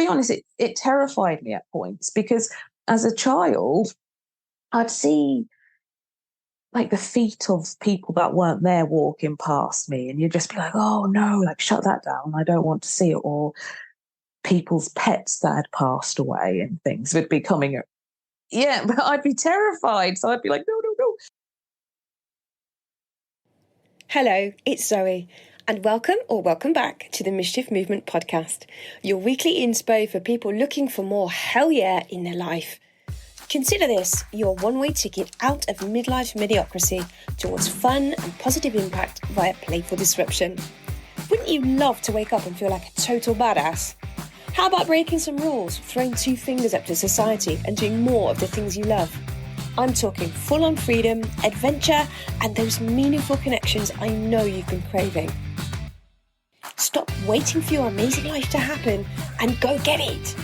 be honest, it terrified me at points, because as a child, I'd see like the feet of people that weren't there walking past me, and you'd just be like, oh no, like shut that down, I don't want to see it. Or people's pets that had passed away and things would be coming. Yeah, but I'd be terrified. So I'd be like, no, no, no. Hello, it's Zoe, and welcome back to the Mischief Movement podcast, your weekly inspo for people looking for more hell yeah in their life. Consider this your one-way ticket out of midlife mediocrity towards fun and positive impact via playful disruption. Wouldn't you love to wake up and feel like a total badass? How about breaking some rules, throwing 2 fingers up to society and doing more of the things you love? I'm talking full-on freedom, adventure, and those meaningful connections I know you've been craving. Stop waiting for your amazing life to happen and go get it!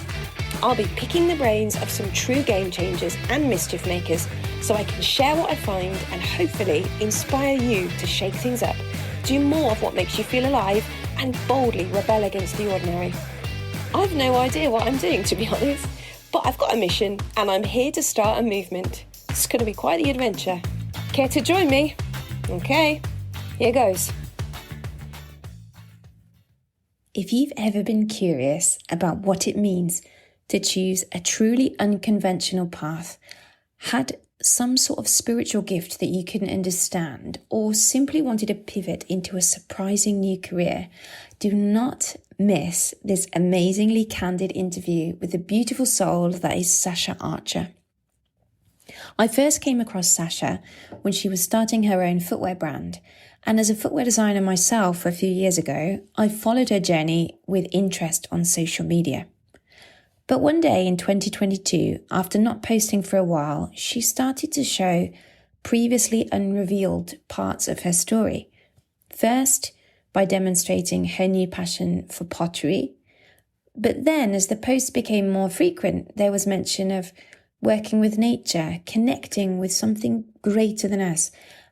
I'll be picking the brains of some true game changers and mischief makers so I can share what I find and hopefully inspire you to shake things up, do more of what makes you feel alive, and boldly rebel against the ordinary. I've no idea what I'm doing, to be honest, but I've got a mission and I'm here to start a movement. It's going to be quite the adventure. Care to join me? Okay, here goes. If you've ever been curious about what it means to choose a truly unconventional path, had some sort of spiritual gift that you couldn't understand, or simply wanted to pivot into a surprising new career, do not miss this amazingly candid interview with the beautiful soul that is Sasha Archer. I first came across Sasha when she was starting her own footwear brand, and as a footwear designer myself a few years ago, I followed her journey with interest on social media. But one day in 2022, after not posting for a while, she started to show previously unrevealed parts of her story. First, by demonstrating her new passion for pottery. But then, as the posts became more frequent, there was mention of working with nature, connecting with something greater than us.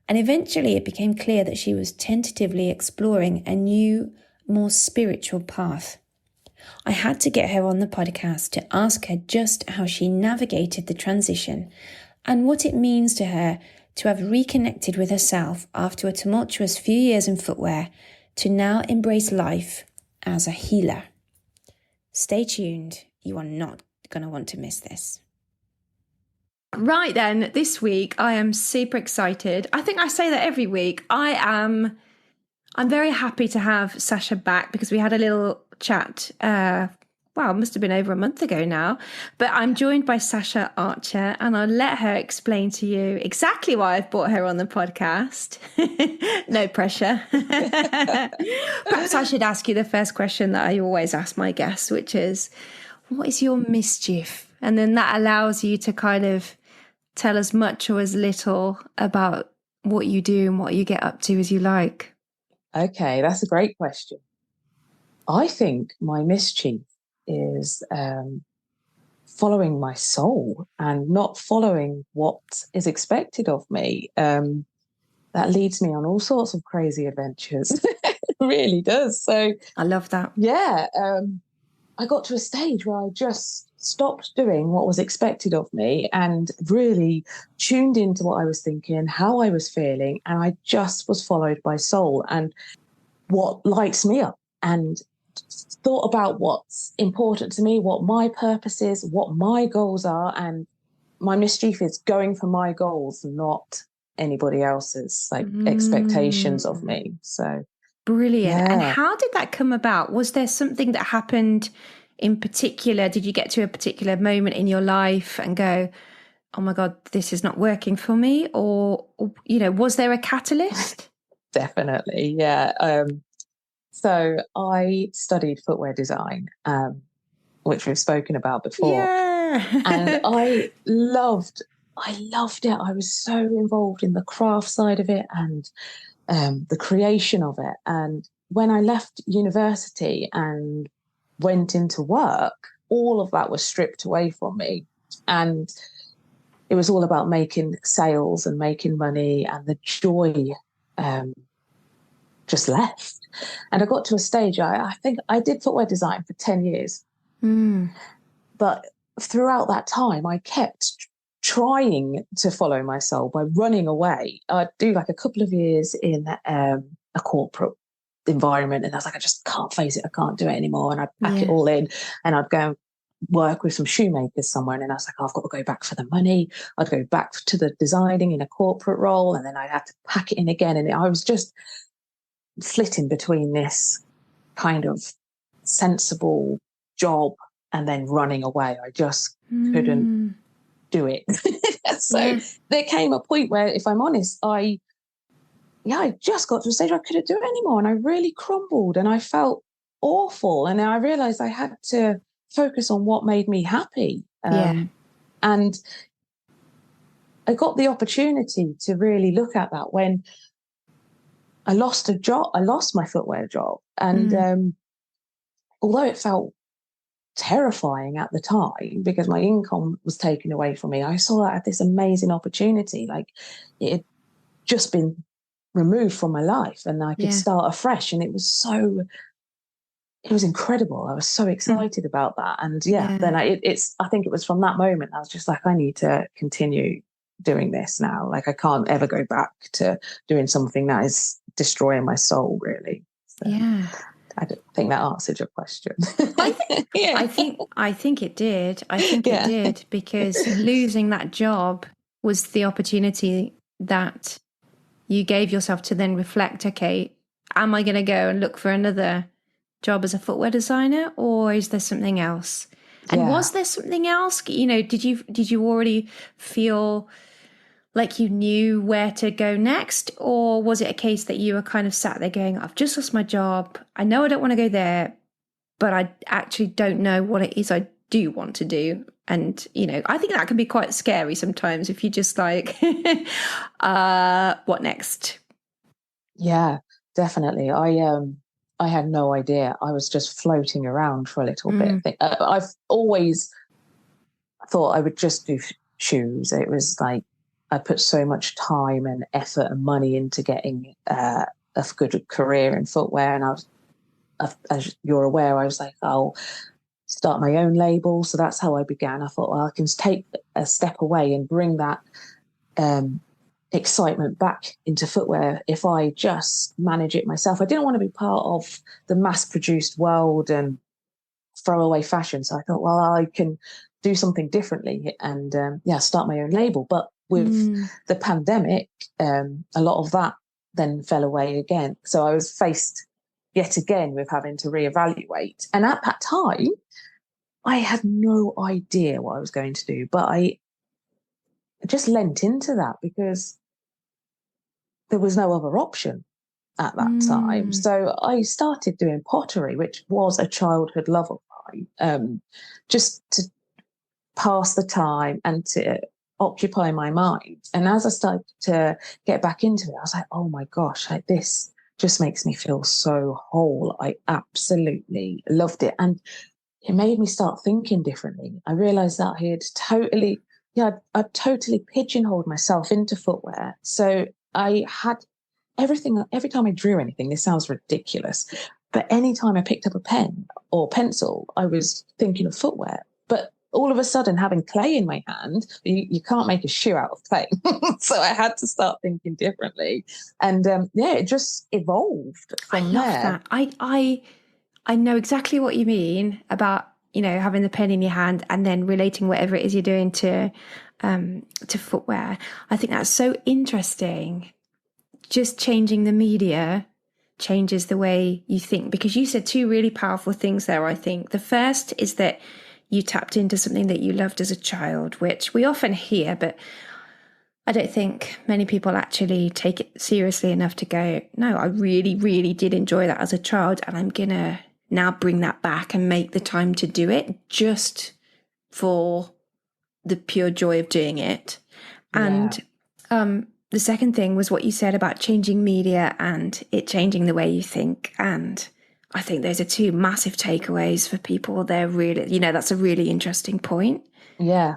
And eventually it became clear that she was tentatively exploring a new, more spiritual path. I had to get her on the podcast to ask her just how she navigated the transition and what it means to her to have reconnected with herself after a tumultuous few years in footwear to now embrace life as a healer. Stay tuned. You are not going to want to miss this. Right then, this week I am super excited. I think I say that every week. I'm very happy to have Sasha back because we had a little chat, it must have been over a month ago now, but I'm joined by Sasha Archer and I'll let her explain to you exactly why I've brought her on the podcast. No pressure. Perhaps I should ask you the first question that I always ask my guests, which is, what is your mischief? And then that allows you to kind of tell as much or as little about what you do and what you get up to as you like. Okay, that's a great question. I think my mischief is following my soul and not following what is expected of me. That leads me on all sorts of crazy adventures. It really does. So I love that. Yeah. I got to a stage where I just stopped doing what was expected of me and really tuned into what I was thinking, how I was feeling, and I just was followed by soul and what lights me up, and thought about what's important to me, what my purpose is, what my goals are, and my mischief is going for my goals, not anybody else's expectations of me. So brilliant. Yeah. And how did that come about? Was there something that happened in particular? Did you get to a particular moment in your life and go, oh my God, this is not working for me? Or was there a catalyst? Definitely, yeah. So I studied footwear design, which we've spoken about before. Yeah. And I loved it. I was so involved in the craft side of it and the creation of it. And when I left university and went into work, all of that was stripped away from me. And it was all about making sales and making money, and the joy just left. And I got to a stage, I think I did footwear design for 10 years. But throughout that time, I kept trying to follow my soul by running away. I'd do like a couple of years in a corporate environment, and I was like, I just can't face it. I can't do it anymore. And I'd pack it all in, and I'd go and work with some shoemakers somewhere. And I was like, oh, I've got to go back for the money. I'd go back to the designing in a corporate role, and then I'd have to pack it in again. And I was just flitting between this kind of sensible job and then running away. I just couldn't do it. So there came a point where, if I'm honest, I just got to a stage where I couldn't do it anymore, and I really crumbled, and I felt awful. And I realized I had to focus on what made me happy. And I got the opportunity to really look at that when I lost a job. I lost my footwear job, and although it felt terrifying at the time because my income was taken away from me, I saw that as this amazing opportunity. Like, it had just been removed from my life, and I could start afresh. And it was incredible. I was so excited about that. And then I think it was from that moment I was just like, I need to continue doing this now. Like, I can't ever go back to doing something that is destroying my soul, really. So I don't think that answered your question. I think it did. I think it did, because losing that job was the opportunity that you gave yourself to then reflect, okay, am I going to go and look for another job as a footwear designer, or is there something else? And was there something else? You know, did you already feel like you knew where to go next, or was it a case that you were kind of sat there going, I've just lost my job, I know I don't want to go there, but I actually don't know what it is I do want to do? And, you know, I think that can be quite scary sometimes if you just like, what next? Yeah, definitely. I had no idea. I was just floating around for a little bit. I've always thought I would just do shoes. It was like I put so much time and effort and money into getting a good career in footwear. And as you're aware, I was like, I'll start my own label. So that's how I began. I thought, well, I can take a step away and bring that excitement back into footwear if I just manage it myself. I didn't want to be part of the mass-produced world and throwaway fashion. So I thought, well, I can do something differently and start my own label. But with the pandemic, a lot of that then fell away again. So I was faced yet again with having to reevaluate. And at that time, I had no idea what I was going to do, but I just lent into that because there was no other option at that time. So I started doing pottery, which was a childhood love of mine, just to pass the time and to occupy my mind. And as I started to get back into it, I was like, oh my gosh, like this just makes me feel so whole. I absolutely loved it. And it made me start thinking differently. I realized that I'd totally pigeonholed myself into footwear. So I had everything, every time I drew anything, this sounds ridiculous, but anytime I picked up a pen or pencil, I was thinking of footwear. But all of a sudden, having clay in my hand, you can't make a shoe out of clay. So I had to start thinking differently. And it just evolved from there. I love that. I know exactly what you mean about, you know, having the pen in your hand and then relating whatever it is you're doing to footwear. I think that's so interesting. Just changing the media changes the way you think, because you said two really powerful things there, I think. The first is that you tapped into something that you loved as a child, which we often hear, but I don't think many people actually take it seriously enough to go, no, I really, really did enjoy that as a child, and I'm going to now bring that back and make the time to do it just for the pure joy of doing it. And the second thing was what you said about changing media and it changing the way you think. And I think those are two massive takeaways for people. They're really, you know, that's a really interesting point. Yeah.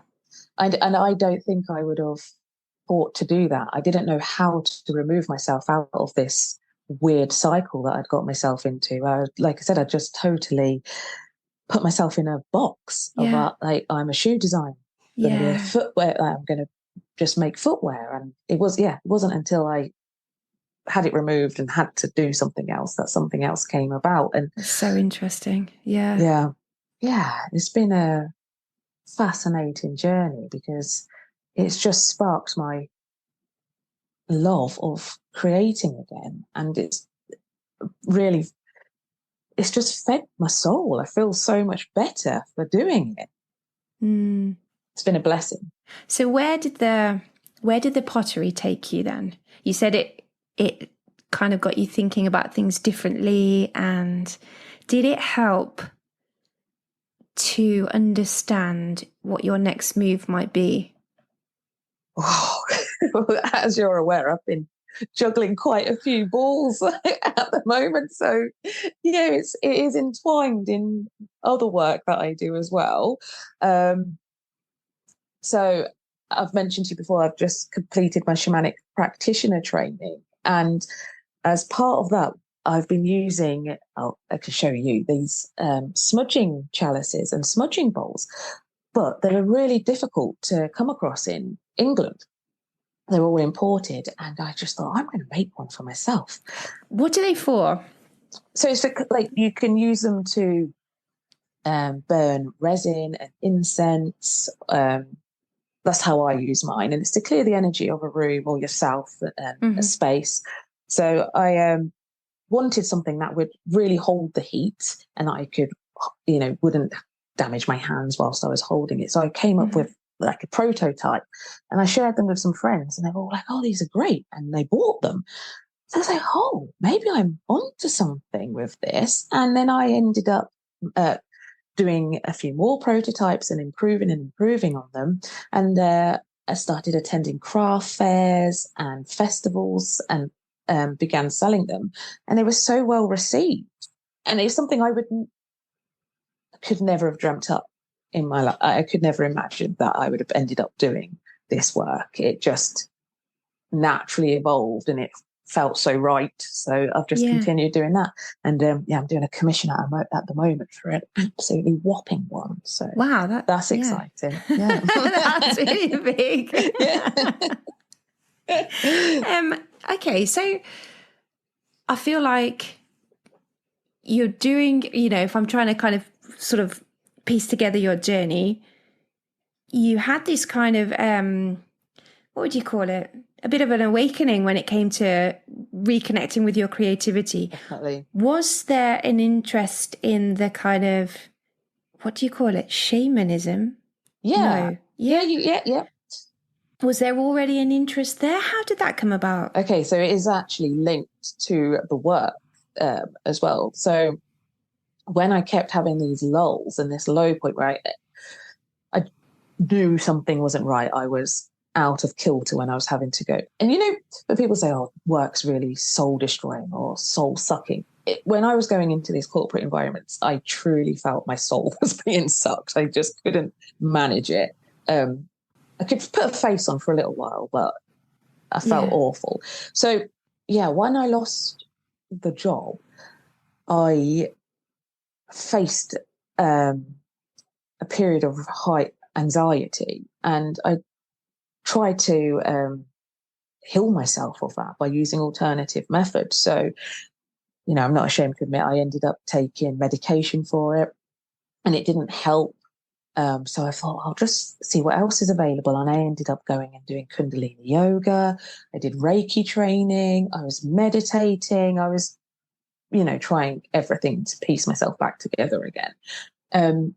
And I don't think I would have thought to do that. I didn't know how to remove myself out of this weird cycle that I'd got myself into. Like I said, I just totally put myself in a box of like, I'm a shoe designer, I'm going to be a footwear, I'm going to just make footwear. And it wasn't until I had it removed and had to do something else that something else came about. And it's so interesting. Yeah. It's been a fascinating journey because it's just sparked my love of creating again. And it's just fed my soul. I feel so much better for doing it. It's been a blessing. So where did the pottery take you then? You said it kind of got you thinking about things differently, and did it help to understand what your next move might be? Oh, as you're aware, I've been juggling quite a few balls at the moment. So, it is entwined in other work that I do as well. So I've mentioned to you before, I've just completed my shamanic practitioner training. And as part of that, I've been using, I can show you these smudging chalices and smudging bowls, but they're really difficult to come across in England. They're all imported. And I just thought, I'm going to make one for myself. What are they for? So it's like you can use them to burn resin and incense. That's how I use mine. And it's to clear the energy of a room or yourself and a space. So I wanted something that would really hold the heat and I could, wouldn't damage my hands whilst I was holding it. So I came up with like a prototype and I shared them with some friends and they were all like, oh, these are great. And they bought them. So I was like, oh, maybe I'm onto something with this. And then I ended up doing a few more prototypes and improving on them. And I started attending craft fairs and festivals and began selling them. And they were so well received. And it's something I could never have dreamt up in my life. I could never imagine that I would have ended up doing this work. It just naturally evolved and it felt so right. So I've just continued doing that. And I'm doing a commission at the moment for an absolutely whopping one. So wow, that's exciting. Yeah. That's really big. Okay, so I feel like you're doing, if I'm trying to kind of sort of piece together your journey, you had this kind of, what would you call it? A bit of an awakening when it came to reconnecting with your creativity. Definitely. Was there an interest in the kind of, what do you call it? Shamanism? Yeah. No. Yeah. Was there already an interest there? How did that come about? Okay, so it is actually linked to the work as well. So when I kept having these lulls and this low point where I knew something wasn't right, I was out of kilter when I was having to go. And when people say, oh, work's really soul destroying or soul sucking, when I was going into these corporate environments, I truly felt my soul was being sucked. I just couldn't manage it. I could put a face on for a little while, but I felt awful. So, when I lost the job, I faced a period of high anxiety, and I tried to heal myself of that by using alternative methods. So, I'm not ashamed to admit I ended up taking medication for it, and it didn't help. So I thought, I'll just see what else is available. And I ended up going and doing Kundalini yoga. I did Reiki training. I was meditating. I was, trying everything to piece myself back together again. And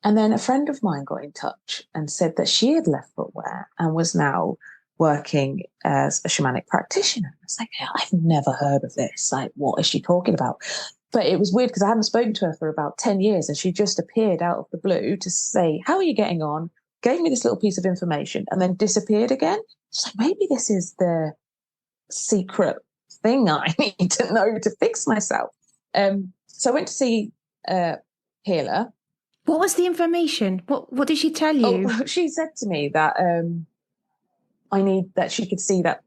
then a friend of mine got in touch and said that she had left Footwear and was now working as a shamanic practitioner. I was like, I've never heard of this. Like, what is she talking about? But it was weird because I hadn't spoken to her for about 10 years and she just appeared out of the blue to say, how are you getting on? Gave me this little piece of information and then disappeared again. She's like, maybe this is the secret thing I need to know to fix myself. So I went to see a healer. What was the information? What did she tell you? Oh, she said to me that that she could see that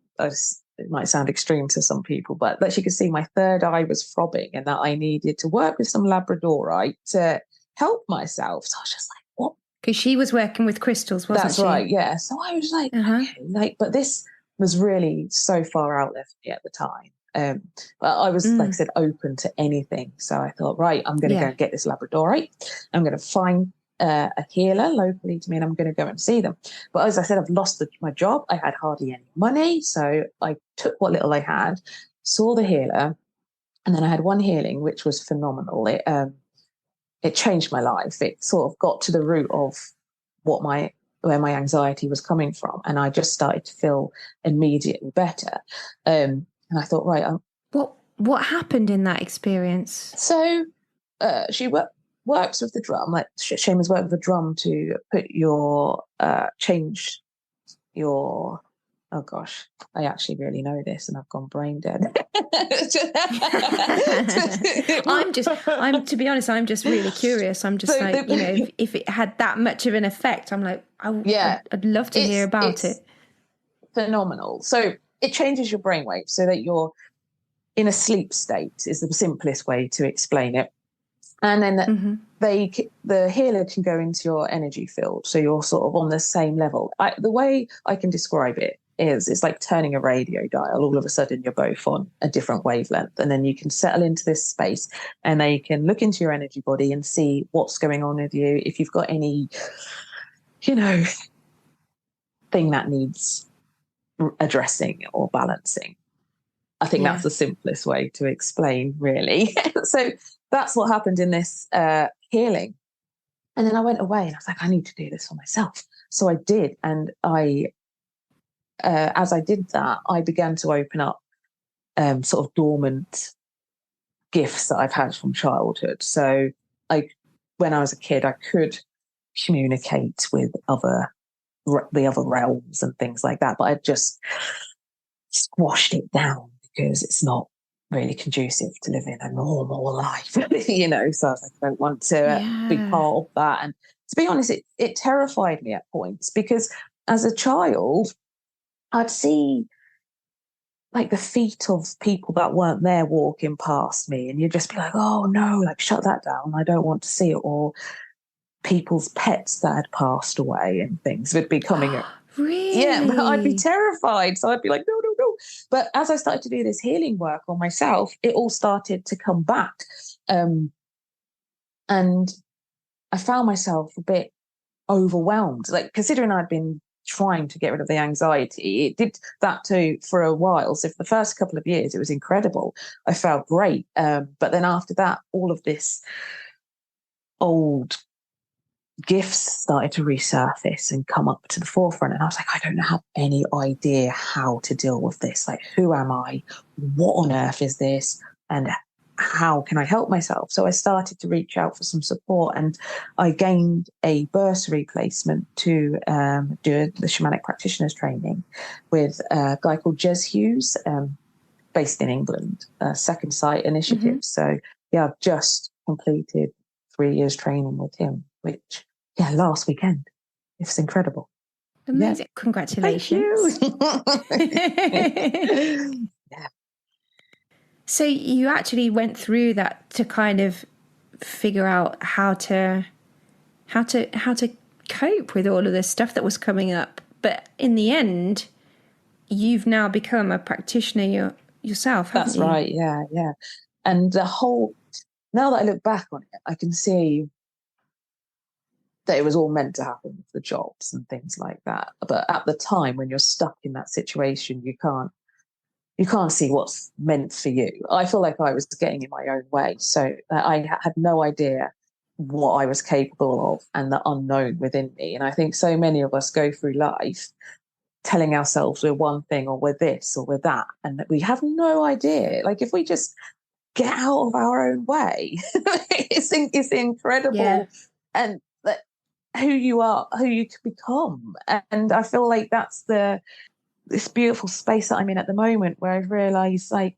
it might sound extreme to some people, but that she could see my third eye was throbbing and that I needed to work with some Labradorite to help myself. So I was just like, what? Because she was working with crystals, wasn't she? That's right, yeah. So I was like, okay, like, but this was really so far out there for me at the time. But I was, like I said, open to anything. So I thought, right, I'm going to go and get this Labradorite. I'm going to find a healer locally to me, and I'm going to go and see them. But as I said, I've lost my job. I had hardly any money. So I took what little I had, saw the healer, and then I had one healing, which was phenomenal. It changed my life. It sort of got to the root of where my anxiety was coming from, and I just started to feel immediately better. And I thought, right, what happened in that experience? So she works with the drum, like shamans work with the drum to put your change your. Oh gosh, I actually really know this, and I've gone brain dead. I'm to be honest, I'm just really curious. I'm just if it had that much of an effect, I'm like, I'd love to hear about it. Phenomenal. So it changes your brainwave so that you're in a sleep state is the simplest way to explain it. And then the healer can go into your energy field, so you're sort of on the same level. The way I can describe it is it's like turning a radio dial. All of a sudden you're both on a different wavelength, and then you can settle into this space, and then you can look into your energy body and see what's going on with you. If you've got any, thing that needs addressing or balancing. I think that's the simplest way to explain, really. So that's what happened in this healing. And then I went away and I was like, I need to do this for myself. So I did. And as I did that, I began to open up sort of dormant gifts that I've had from childhood. So when I was a kid, I could communicate with the other realms and things like that, but I just squashed it down because it's not really conducive to living a normal life, So I was like, I don't want to be part of that. And to be honest, it terrified me at points, because as a child, I'd see like the feet of people that weren't there walking past me, and you'd just be like, oh no, like shut that down, I don't want to see it. Or people's pets that had passed away and things would be coming up. Really? Yeah, but I'd be terrified. So I'd be like, no. But as I started to do this healing work on myself, it all started to come back. And I found myself a bit overwhelmed, like considering I'd been trying to get rid of the anxiety. It did that too for a while. So for the first couple of years, it was incredible. I felt great. But then after that, all of this old gifts started to resurface and come up to the forefront. And I was like, I don't have any idea how to deal with this. Like, who am I? What on earth is this? And how can I help myself? So I started to reach out for some support, and I gained a bursary placement to do the shamanic practitioners training with a guy called Jez Hughes, based in England, Second Sight Initiative. So I've just completed 3 years training with him, which last weekend. It was incredible. Amazing. Yeah. Congratulations. Thank you. So you actually went through that to kind of figure out how to cope with all of this stuff that was coming up. But in the end, you've now become a practitioner yourself, haven't you? That's right, yeah. And now that I look back on it, I can see that it was all meant to happen with the jobs and things like that. But at the time, when you're stuck in that situation, you can't see what's meant for you. I feel like I was getting in my own way. So I had no idea what I was capable of and the unknown within me. And I think so many of us go through life telling ourselves we're one thing, or we're this, or we're that, and we have no idea. Like, if we just get out of our own way, it's incredible. And who you are, who you can become. And I feel like that's this beautiful space that I'm in at the moment, where I've realised, like,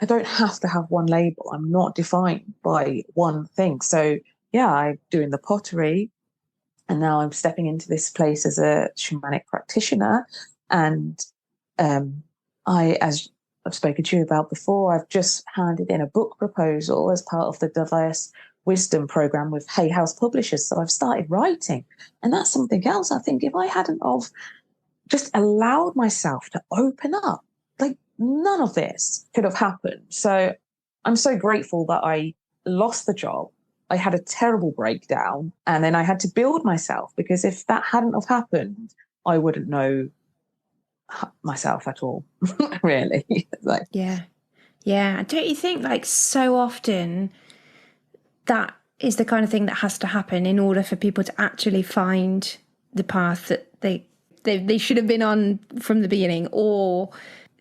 I don't have to have one label. I'm not defined by one thing. So I'm doing the pottery, and now I'm stepping into this place as a shamanic practitioner. And as I've spoken to you about before, I've just handed in a book proposal as part of the diverse wisdom program with Hay House Publishers. So I've started writing. And that's something else. I think if I hadn't of just allowed myself to open up, like none of this could have happened. So I'm so grateful that I lost the job. I had a terrible breakdown and then I had to build myself, because if that hadn't have happened, I wouldn't know myself at all, really. Like, Yeah. Don't you think, like, so often that is the kind of thing that has to happen in order for people to actually find the path that they should have been on from the beginning, or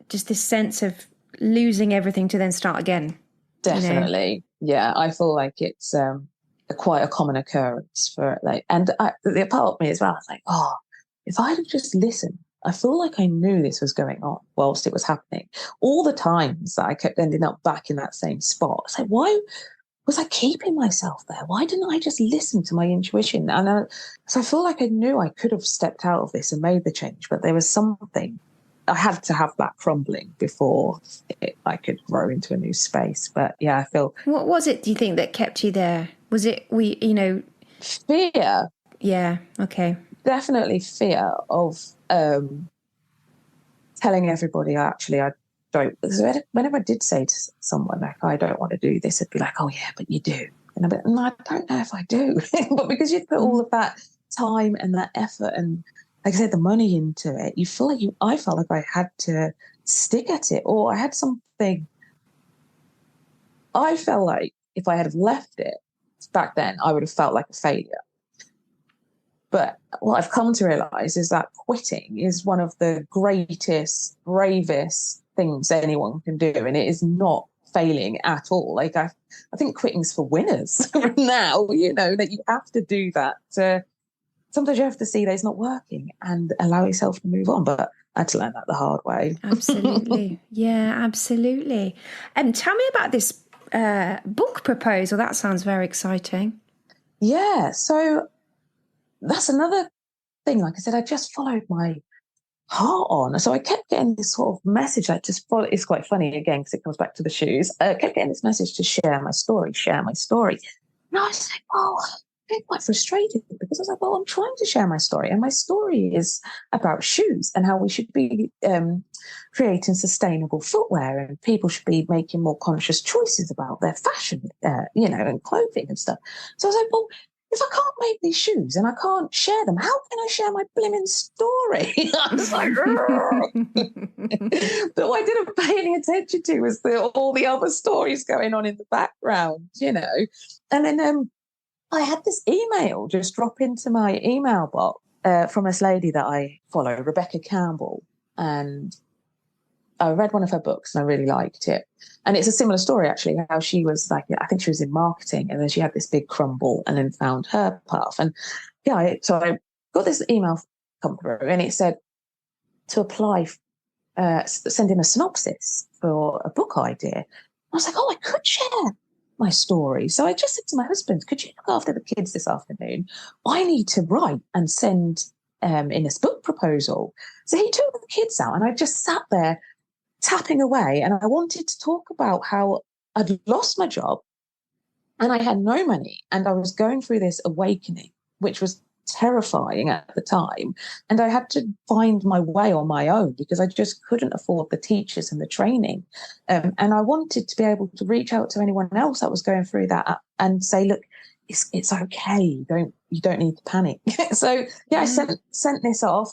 just this sense of losing everything to then start again? Definitely. Yeah, I feel like it's quite a common occurrence for like, and the part of me as well, I was like, oh, if I had just listened, I feel like I knew this was going on whilst it was happening. All the times that I kept ending up back in that same spot, it's like, why was I keeping myself there? Why didn't I just listen to my intuition? And so I feel like I knew I could have stepped out of this and made the change, but there was something. I had to have that crumbling before I could grow into a new space. But yeah, I feel. What was it, do you think, that kept you there? Was it, Fear. Yeah, okay. Definitely fear of telling everybody, actually, I don't. Because whenever I did say to someone, like, I don't want to do this, it'd be like, oh, yeah, but you do. And I'd be like, no, I don't know if I do. But because you'd put all of that time and that effort and, like I said, the money into it, you feel like I felt like I had to stick at it, or I had something. I felt like if I had left it back then, I would have felt like a failure. But what I've come to realize is that quitting is one of the greatest, bravest things anyone can do. And it is not failing at all. Like, I think quitting's for winners now, that you have to do that. Sometimes you have to see that it's not working and allow yourself to move on. But I had to learn that the hard way. Absolutely. Yeah, absolutely. Tell me about this book proposal. That sounds very exciting. Yeah. So that's another thing. Like I said, I just followed my heart on. So I kept getting this sort of message. I just follow. It's quite funny again, because it comes back to the shoes. I kept getting this message to share my story. And I was like, oh, I'm quite frustrated, because I was like, well, I'm trying to share my story, and my story is about shoes and how we should be creating sustainable footwear, and people should be making more conscious choices about their fashion, and clothing and stuff. So I was like, well, if I can't make these shoes and I can't share them, how can I share my blimmin' story? I was like, but what I didn't pay any attention to was all the other stories going on in the background, And then I had this email just drop into my email box from this lady that I follow, Rebecca Campbell. And I read one of her books and I really liked it. And it's a similar story, actually, how she was like, I think she was in marketing, and then she had this big crumble and then found her path. And so I got this email come through, and it said to apply, send in a synopsis for a book idea. I was like, oh, I could share my story. So I just said to my husband, could you look after the kids this afternoon? I need to write and send in this book proposal. So he took the kids out, and I just sat there tapping away, and I wanted to talk about how I'd lost my job and I had no money, and I was going through this awakening, which was terrifying at the time, and I had to find my way on my own because I just couldn't afford the teachers and the training, and I wanted to be able to reach out to anyone else that was going through that and say, look, it's okay, you don't need to panic. So I sent this off,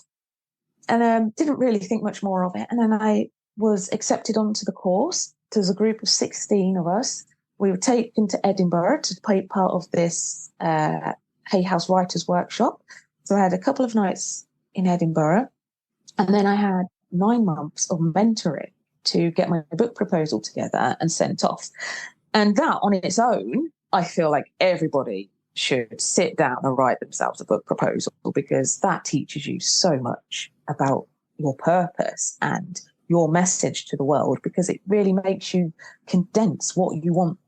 and didn't really think much more of it, and then I was accepted onto the course. There's a group of 16 of us. We were taken to Edinburgh to be part of this Hay House Writers Workshop. So I had a couple of nights in Edinburgh, and then I had 9 months of mentoring to get my book proposal together and sent off. And that on its own, I feel like everybody should sit down and write themselves a book proposal, because that teaches you so much about your purpose and your message to the world, because it really makes you condense what you want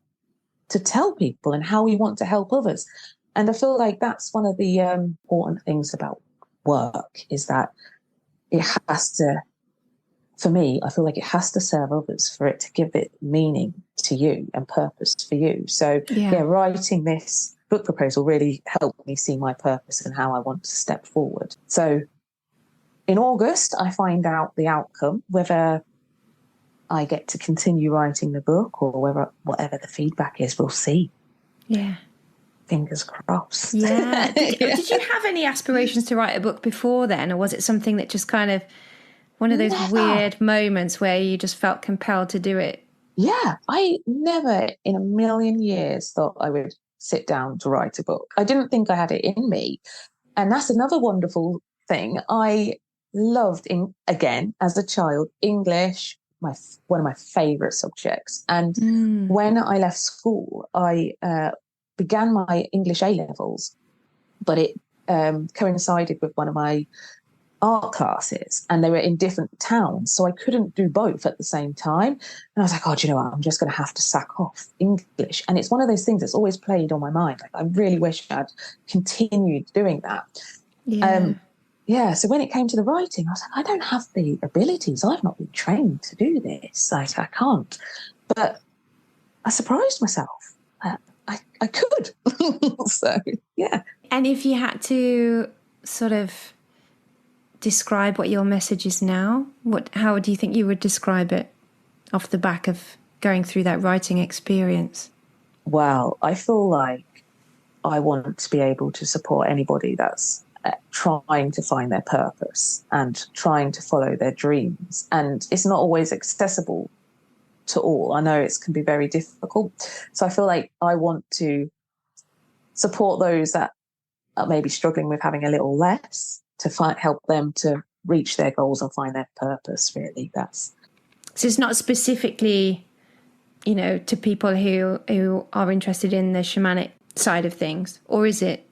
to tell people and how you want to help others. And I feel like that's one of the important things about work, is that it has to for me, I feel like it has to serve others for it to give it meaning to you and purpose for you. So writing this book proposal really helped me see my purpose and how I want to step forward. So in August, I find out the outcome, whether I get to continue writing the book or whatever the feedback is, we'll see. Yeah. Fingers crossed. Yeah. Did you have any aspirations to write a book before then? Or was it something that just kind of one of those weird moments where you just felt compelled to do it? Yeah. I never in a million years thought I would sit down to write a book. I didn't think I had it in me. And that's another wonderful thing. I loved, again, as a child, English, one of my favourite subjects. And when I left school, I began my English A-levels, but it coincided with one of my art classes, and they were in different towns, so I couldn't do both at the same time. And I was like, oh, do you know what? I'm just going to have to sack off English. And it's one of those things that's always played on my mind. Like, I really wish I'd continued doing that. So when it came to the writing, I was like, I don't have the abilities. I've not been trained to do this. Like, I can't. But I surprised myself. I could. So, yeah. And if you had to sort of describe what your message is now, how do you think you would describe it off the back of going through that writing experience? Well, I feel like I want to be able to support anybody that's trying to find their purpose and trying to follow their dreams. And it's not always accessible to all. I know it can be very difficult. So I feel like I want to support those that are maybe struggling with having a little less, to help them to reach their goals and find their purpose, really. So it's not specifically, to people who are interested in the shamanic side of things, or is it?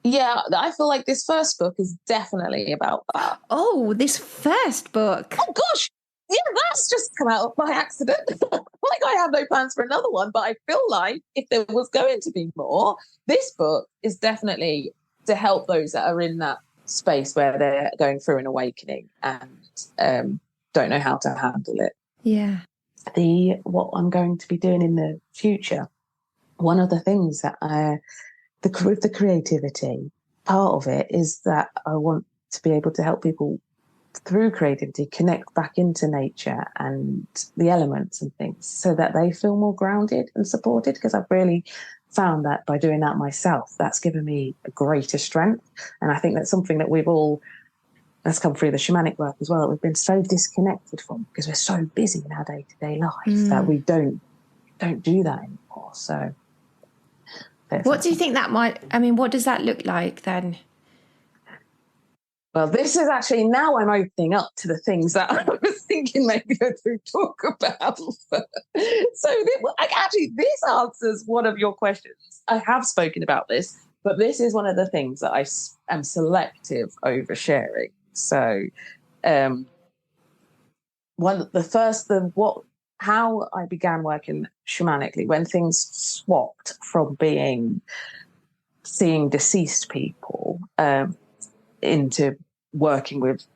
Yeah, I feel like this first book is definitely about that. Oh, this first book. Oh, gosh. Yeah, that's just come out by accident. Like, I have no plans for another one, but I feel like if there was going to be more, this book is definitely to help those that are in that space where they're going through an awakening and don't know how to handle it. Yeah. What I'm going to be doing in the future, one of the things that with the creativity part of it is that I want to be able to help people through creativity connect back into nature and the elements and things so that they feel more grounded and supported, because I've really found that by doing that myself, that's given me a greater strength. And I think that's something that that's come through the shamanic work as well, that we've been so disconnected from because we're so busy in our day-to-day life that we don't do that anymore. So what do you think that what does that look like then? Well, this is actually, now I'm opening up to the things that I was thinking maybe I could talk about. So actually, this answers one of your questions. I have spoken about this, but this is one of the things that I am selective over sharing. So how I began working shamanically, when things swapped from seeing deceased people into working with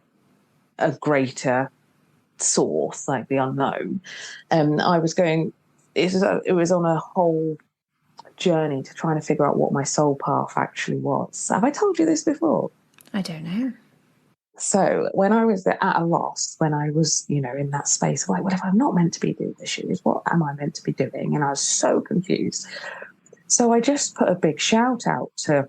a greater source, like the unknown. It was on a whole journey to trying to figure out what my soul path actually was. Have I told you this before? I don't know. So when I was at a loss, when I was, in that space of like, well, if I'm not meant to be doing the shoes, what am I meant to be doing? And I was so confused. So I just put a big shout out to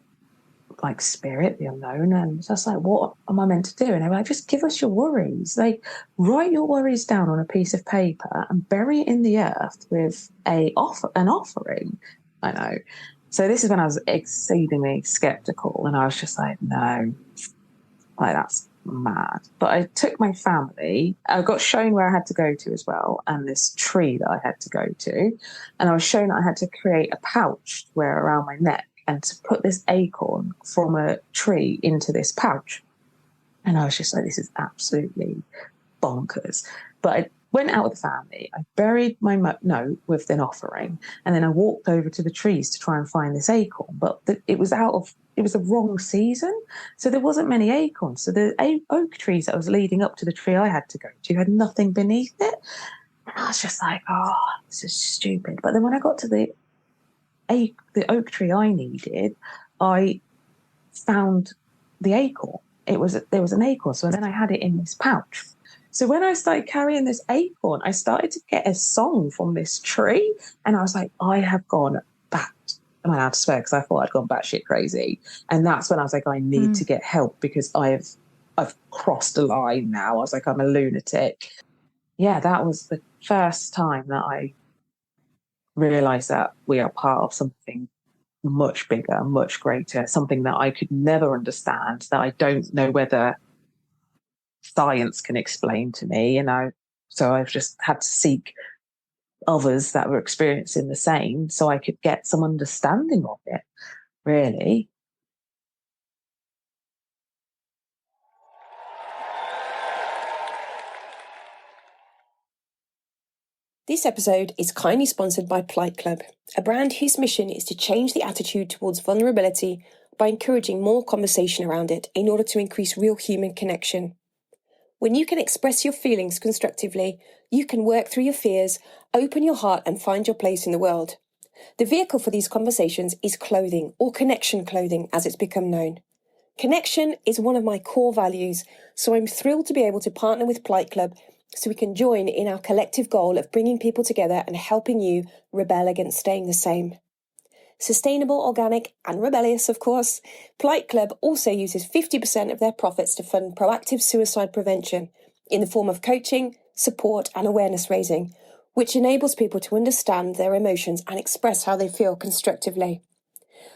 like spirit, the unknown, and just like, what am I meant to do? And they were like, just give us your worries. Like, write your worries down on a piece of paper and bury it in the earth with an offering. I know. So this is when I was exceedingly skeptical, and I was just like, no, like, that's mad. But I took my family. I got shown where I had to go to as well, and this tree that I had to go to, and I was shown that I had to create a pouch to wear around my neck and to put this acorn from a tree into this pouch. And I was just like, this is absolutely bonkers. But went out with the family. I buried my note with an offering, and then I walked over to the trees to try and find this acorn. But it was the wrong season, so there wasn't many acorns. So the oak trees that was leading up to the tree I had to go to had nothing beneath it. And I was just like, oh, this is stupid. But then when I got to the oak tree I needed, I found the acorn. There was an acorn, so then I had it in this pouch. So when I started carrying this acorn, I started to get a song from this tree, and I was like, I have gone back. I'm allowed to swear because I thought I'd gone batshit crazy, and that's when I was like, I need to get help because I've crossed a line now. I was like, I'm a lunatic. Yeah, that was the first time that I realised that we are part of something much bigger, much greater, something that I could never understand, that I don't know whether science can explain to me, so I've just had to seek others that were experiencing the same so I could get some understanding of it, really. This episode is kindly sponsored by Pique Club, a brand whose mission is to change the attitude towards vulnerability by encouraging more conversation around it in order to increase real human connection. When you can express your feelings constructively, you can work through your fears, open your heart and find your place in the world. The vehicle for these conversations is clothing, or connection clothing as it's become known. Connection is one of my core values, so I'm thrilled to be able to partner with Pique Club so we can join in our collective goal of bringing people together and helping you rebel against staying the same. Sustainable, organic and rebellious, of course, Pique Club also uses 50% of their profits to fund proactive suicide prevention in the form of coaching, support and awareness raising, which enables people to understand their emotions and express how they feel constructively.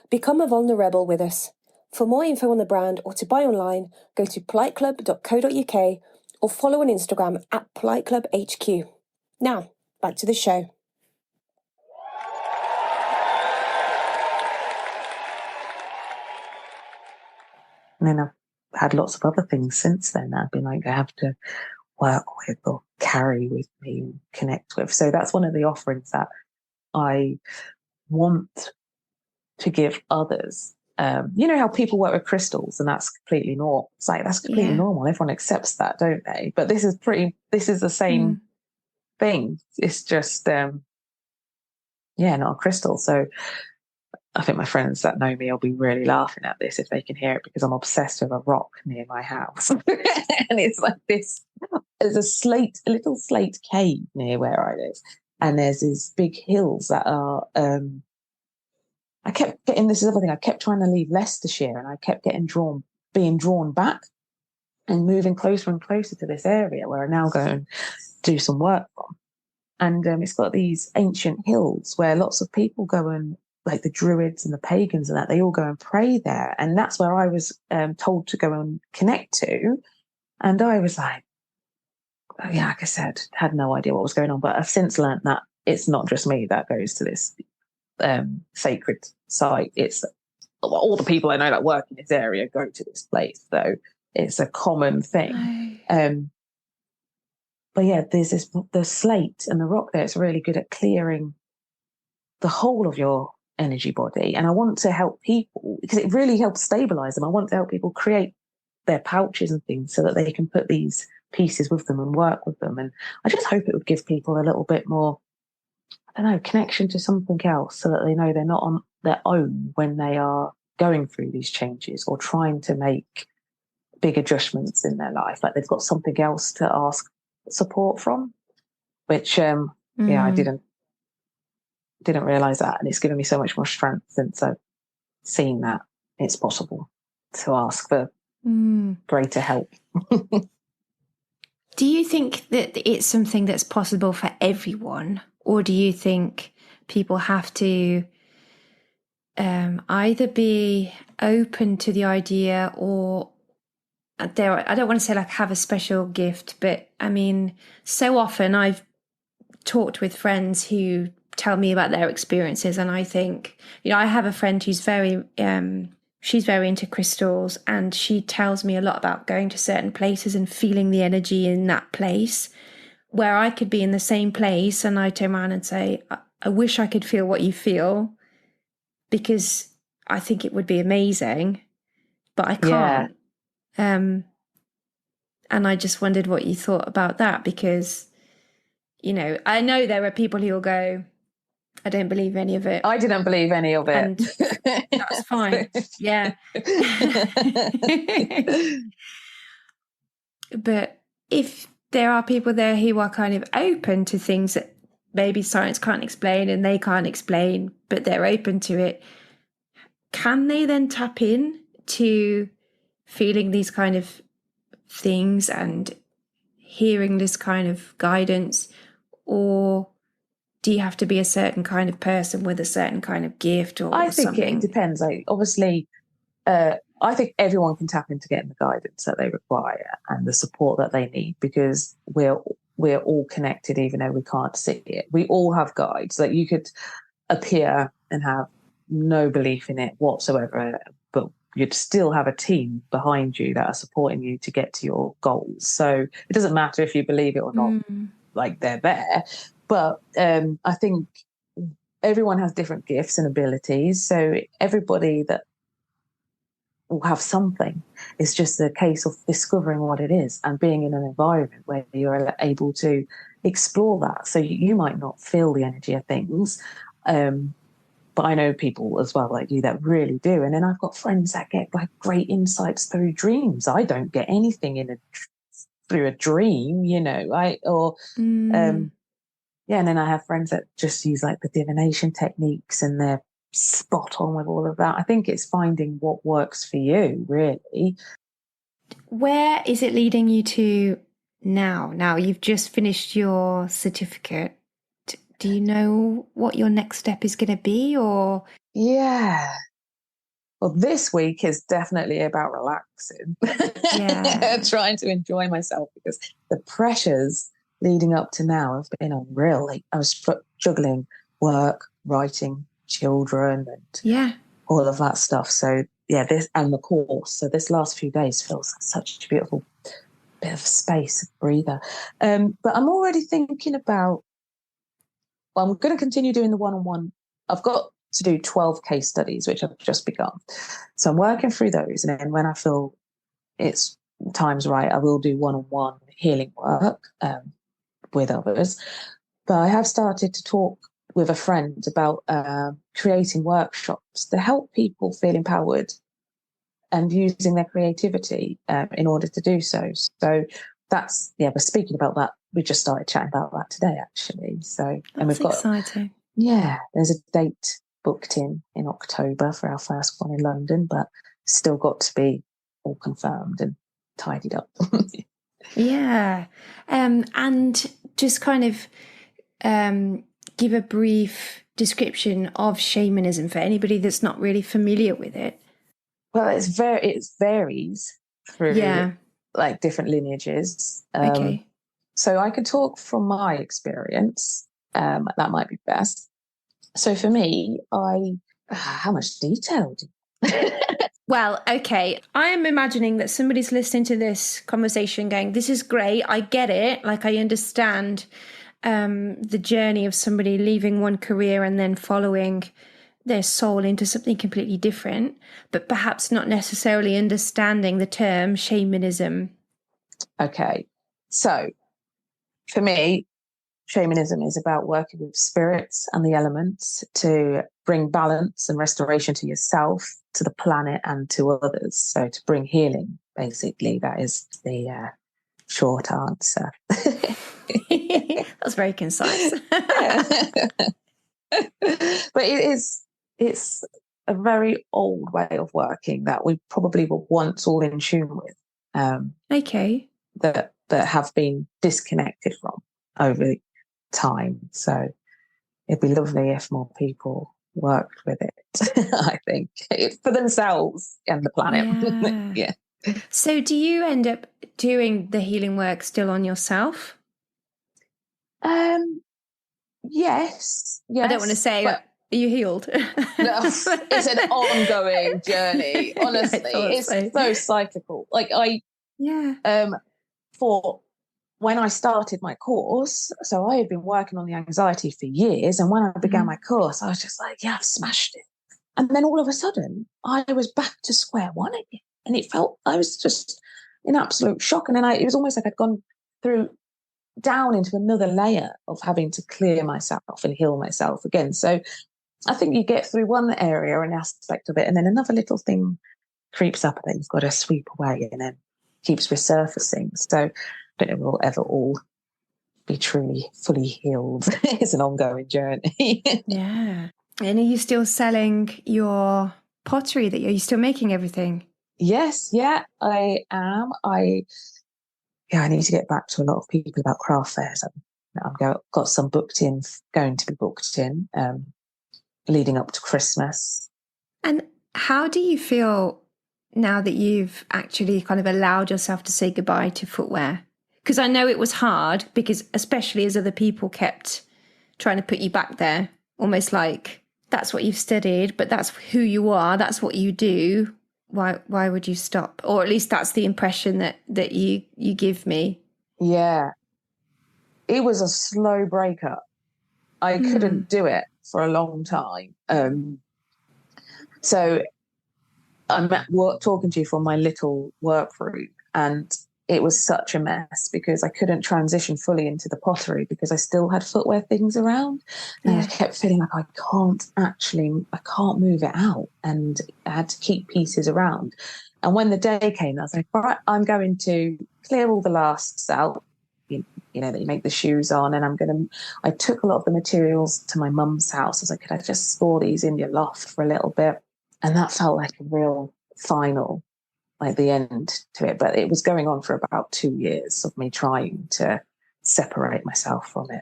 Become a vulnerable with us. For more info on the brand or to buy online, go to politeclub.co.uk or follow on Instagram at politeclubhq. Now, back to the show. And then I've had lots of other things since then that I've been like, I have to work with or carry with me and connect with. So that's one of the offerings that I want to give others. You know how people work with crystals and that's completely normal. It's like, that's completely normal. Everyone accepts that, don't they? But this is the same thing. It's just, not a crystal. So I think my friends that know me will be really laughing at this if they can hear it, because I'm obsessed with a rock near my house. And it's like this, there's a little slate cave near where I live. And there's these big hills that are, I kept getting, this is the other thing, I kept trying to leave Leicestershire and I kept being drawn back and moving closer and closer to this area where I now go and do some work from. And it's got these ancient hills where lots of people go and, like the Druids and the pagans and that, they all go and pray there. And that's where I was told to go and connect to. And I was like, like I said, had no idea what was going on. But I've since learned that it's not just me that goes to this sacred site. It's all the people I know that work in this area go to this place. So it's a common thing. But yeah, there's the slate and the rock there. It's really good at clearing the whole of your energy body. And I want to help people because it really helps stabilize them. I want to help people create their pouches and things so that they can put these pieces with them and work with them. And I just hope it would give people a little bit more, I don't know, connection to something else so that they know they're not on their own when they are going through these changes or trying to make big adjustments in their life. Like they've got something else to ask support from, which, I didn't realize that. And it's given me so much more strength since I've seen that it's possible to ask for greater help. Do you think that it's something that's possible for everyone? Or do you think people have to either be open to the idea or I don't want to say like have a special gift, but I mean, so often I've talked with friends who tell me about their experiences, and I think, I have a friend who's she's very into crystals, and she tells me a lot about going to certain places and feeling the energy in that place, where I could be in the same place and I turn around and say, I wish I could feel what you feel, because I think it would be amazing, but I can't. And I just wondered what you thought about that, because, I know there are people who will go, I don't believe any of it. I didn't believe any of it. And that's fine. Yeah. But if there are people there who are kind of open to things that maybe science can't explain and they can't explain, but they're open to it, can they then tap in to feeling these kind of things and hearing this kind of guidance? Or do you have to be a certain kind of person with a certain kind of gift or I think something? it depends. Like, obviously, I think everyone can tap into getting the guidance that they require and the support that they need, because we're all connected, even though we can't see it. We all have guides. Like, you could appear and have no belief in it whatsoever, but you'd still have a team behind you that are supporting you to get to your goals. So it doesn't matter if you believe it or not, like, they're there. But I think everyone has different gifts and abilities. So everybody that will have something. It's just a case of discovering what it is and being in an environment where you're able to explore that. So you might not feel the energy of things, but I know people as well like you that really do. And then I've got friends that get like great insights through dreams. I don't get anything through a dream, yeah. And then I have friends that just use like the divination techniques and they're spot on with all of that. I think it's finding what works for you, really. Where is it leading you to now? Now you've just finished your certificate. Do you know what your next step is going to be, or? Yeah. Well, this week is definitely about relaxing. Yeah. Trying to enjoy myself, because the pressures leading up to now have been unreal. Like, I was juggling work, writing, children, and all of that stuff. So yeah, this and the course. So this last few days feels like such a beautiful bit of space, a breather. But I'm already thinking about, well, I'm going to continue doing the one-on-one. I've got to do 12 case studies, which I've just begun. So I'm working through those. And then when I feel it's time's right, I will do one-on-one healing work with others. But I have started to talk with a friend about creating workshops to help people feel empowered and using their creativity in order to do so. So that's, we're speaking about that. We just started chatting about that today, actually. So, and we've got exciting. Yeah, there's a date booked in October for our first one in London, but still got to be all confirmed and tidied up. Yeah. And just kind of give a brief description of shamanism for anybody that's not really familiar with it. Well, it varies through like different lineages. Okay. So I could talk from my experience. That might be best. So for me, how much detail Well, okay. I am imagining that somebody's listening to this conversation going, this is great. I get it. Like, I understand the journey of somebody leaving one career and then following their soul into something completely different, but perhaps not necessarily understanding the term shamanism. Okay. So for me, shamanism is about working with spirits and the elements to bring balance and restoration to yourself, to the planet, and to others. So to bring healing, basically, that is the short answer. That's very concise. But it's a very old way of working that we probably were once all in tune with. Okay. That have been disconnected from over time. So it'd be lovely if more people worked with it, I think, for themselves and the planet. Yeah. So do you end up doing the healing work still on yourself? Yes. I don't want to say, are you healed? No, it's an ongoing journey. Honestly, it's so cyclical. Like for when I started my course, so I had been working on the anxiety for years. And when I began my course, I was just like, yeah, I've smashed it. And then all of a sudden, I was back to square one again. And it felt, I was just in absolute shock. And then it was almost like I'd gone through down into another layer of having to clear myself and heal myself again. So I think you get through one area, an aspect of it, and then another little thing creeps up that you've got to sweep away and then keeps resurfacing. So I don't know if we'll ever all be truly fully healed. It's an ongoing journey. Yeah. And are you still selling your pottery? Are you still making everything? Yes, yeah, I am. I need to get back to a lot of people about craft fairs. Got some going to be booked in, leading up to Christmas. And how do you feel now that you've actually kind of allowed yourself to say goodbye to footwear? Because I know it was hard, because especially as other people kept trying to put you back there, almost like that's what you've studied, but that's who you are, that's what you do. Why would you stop? Or at least that's the impression that you give me. Yeah. It was a slow breakup. I couldn't do it for a long time. So I'm talking to you from my little work group, and it was such a mess because I couldn't transition fully into the pottery because I still had footwear things around. And I kept feeling like I can't move it out. And I had to keep pieces around. And when the day came, I was like, right, I'm going to clear all the lasts out, you know, that you make the shoes on. And I took a lot of the materials to my mum's house. I was like, could I just store these in your loft for a little bit? And that felt like a real final, like the end to it. But it was going on for about 2 years of me trying to separate myself from it.